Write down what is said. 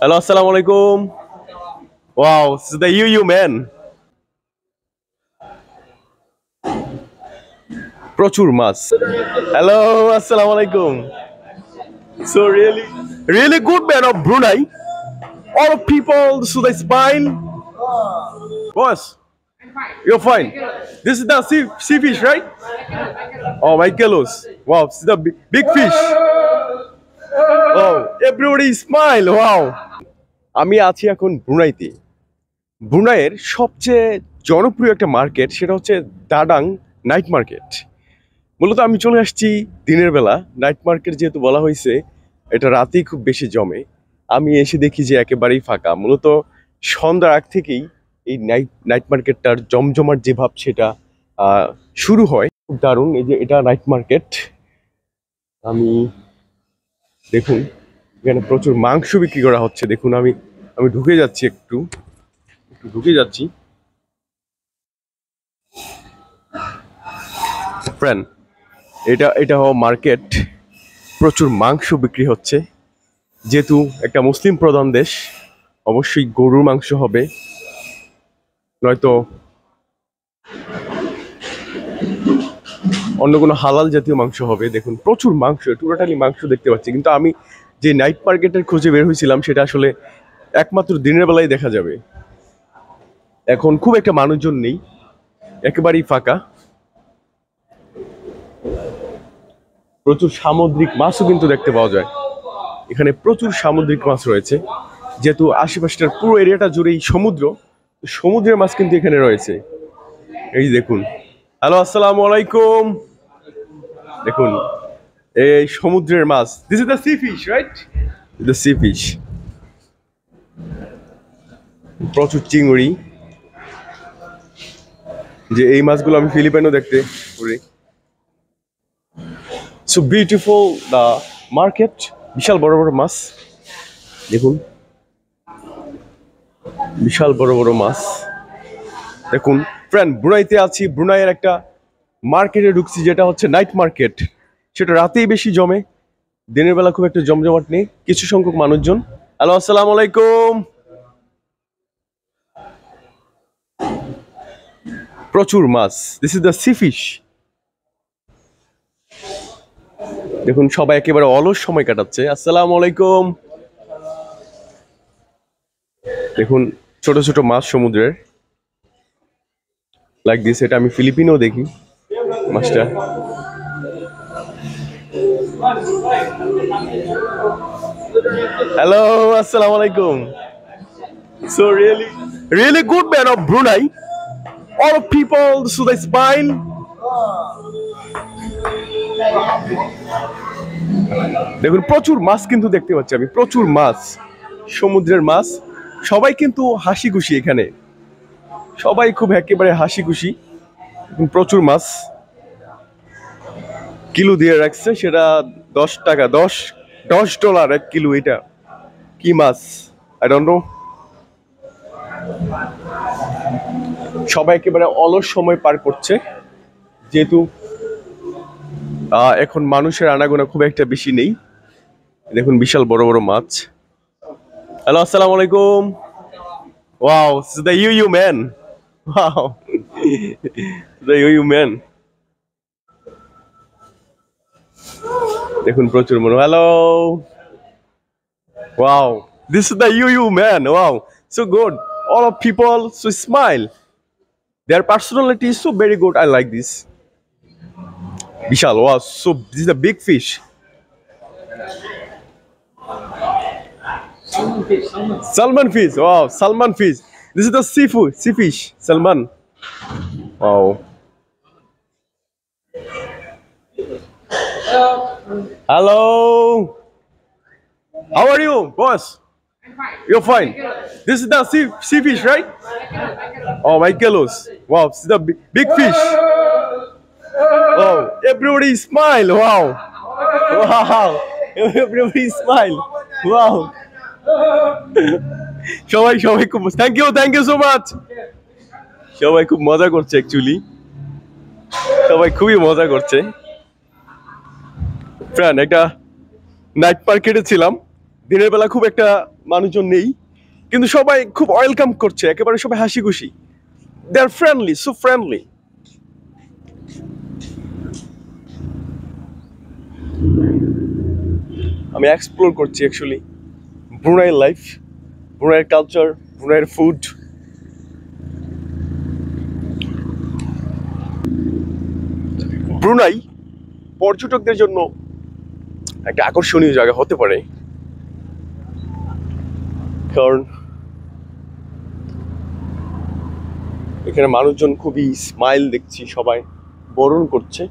Hello, assalamu alaikum. Wow, this is the UU man. প্রচুর মাছ. Hello, assalamu alaikum. So really good man of Brunei. All of people to the smile. Boss, you're fine. This is the sea fish, right? Oh, Michaelos. Wow, this is the big fish. Oh, everybody smile. Wow. আমি আছি এখন ব্রুনাইতে। ব্রুনাইয়ের সবচেয়ে জনপ্রিয় একটা market সেটা হচ্ছে দাডাং night market. মূলত আমি চলে আসছি দিনের বেলা। নাইট মার্কেট যেহেতু বলা হয়েছে এটা রাতেই খুব বেশি জমে। আমি এসে দেখি যে একেবারেই ফাঁকা। মূলত সন্ধ্যার আগ থেকেই এই নাইট মার্কেটটার জমজমাট যে ভাব সেটা শুরু হয়। খুব দারুণ। এই যে এটা নাইট মার্কেট। আমি দেখুন এখানে প্রচুর মাংস বিক্রি করা হচ্ছে। দেখুন আমি ঢুকে যাচ্ছি একটু ঢুকে যাচ্ছি। ফ্রেন্ড, এটা মার্কেট। প্রচুর মাংস বিক্রি হচ্ছে। যেহেতু একটা মুসলিম প্রধান দেশ, অবশ্যই গরুর মাংস হবে, নয়তো অন্য কোনো হালাল জাতীয় মাংস হবে। দেখুন প্রচুর মাংস, টোটালি মাংস দেখতে পাচ্ছি। কিন্তু আমি যে নাইট মার্কেটের খোঁজে বের হয়েছিলাম সেটা আসলে একমাত্র দিনের বেলায় দেখা যাবে। এখন খুব একটা মানুষজন নেই, একেবারেই ফাঁকা। প্রচুর সামুদ্রিক মাছও কিন্তু দেখতে পাওয়া যায়। এখানে প্রচুর সামুদ্রিক মাছ রয়েছে। যেহেতু আশেপাশটার পুরো এরিয়াটা জুড়েই সমুদ্রের মাছ কিন্তু এখানে রয়েছে। এই দেখুন। হ্যালো, আসসালামু আলাইকুম। দেখুন এই সমুদ্রের মাছ। This is the sea fish, right? The sea fish. প্রচুর চিংড়ি। যে এই মাছগুলো আমি ফিলিপাইনও দেখতে পারি। So beautiful the market. বিশাল বড় বড় মাছ দেখুন, বিশাল বড় বড় মাছ দেখুন। ফ্রেন্ড, ব্রুনাইতে আছি। ব্রুনাইয়ের একটা মার্কেটে ঢুকছি যেটা হচ্ছে নাইট মার্কেট। সেটা রাতেই বেশি জমে, দিনের বেলা খুব একটা জমজমাট নেই, কিছু সংখ্যক মানুষজন। হ্যালো, আসসালামু আলাইকুম। প্রচুর মাছ। This is the sea fish. দেখুন সবাই একেবারে অলস সময় কাটাচ্ছে। আসসালামু আলাইকুম। দেখুন ছোট ছোট মাছ সমুদ্রের, লাইক দিস। এটা আমি ফিলিপিনেও দেখি মাছটা। হ্যালো, আসসালামু আলাইকুম। So really good man of Brunei. All of people to the smile. দেখুন প্রচুর মাছ কিন্তু দেখতে পাচ্ছি আমি, প্রচুর মাছ, সমুদ্রের মাছ। সবাই কিন্তু হাসি খুশি এখানে, সবাই খুব একেবারে হাসি খুশি। প্রচুর মাছ কিলো দিয়ে রাখছে, সেটা 10 টাকা, $10 1 কিলো। এটা কি মাছ আই ডোন্ট নো। সবাই একেবারে অলস সময় পার করছে, যেহেতু এখন মানুষের আনাগোনা খুব একটা বেশি নেই। দেখুন বিশাল বড় বড় মাছ। হ্যালো, আসসালামু আলাইকুম। Wow, this is the you man. Wow, the you man. দেখুন প্রচুর মনো। Hello, wow, this is the you man. Wow, so good. All of people so smile. Their personality is so very good. I like this. Vishal, wow, so this is a big fish. Salmon fish. Wow, salmon fish. This is the sea fish, salmon. Wow. Hello. How are you, boss? You're fine. This is the sea fish, right? Oh, Michaelos. Wow, this is the big fish. Oh, everybody smile. Wow. Wow. Everybody smile. Wow. সবাই খুব thank you so much. সবাই খুব মজা করছে, actually সবাই খুবই মজা করছে। ফ্রেন্ড, একটা নাইট মার্কেটে ছিলাম। দিনের বেলা খুব একটা মানুষজন নেই, কিন্তু সবাই খুব ওয়েলকাম করছে, একেবারে সবাই হাসি খুশি। They are friendly, so friendly. আমি এক্সপ্লোর করছি অ্যাকচুয়ালি ব্রুনাইয়ের লাইফ, ব্রুনাইয়ের কালচার, ব্রুনাইয়ের ফুড। ব্রুনাই পর্যটকদের জন্য একটা আকর্ষণীয় জায়গা হতে পারে, কারণ এখানে মানুষজন খুবই স্মাইল দেখছি, সবাই বরণ করছে।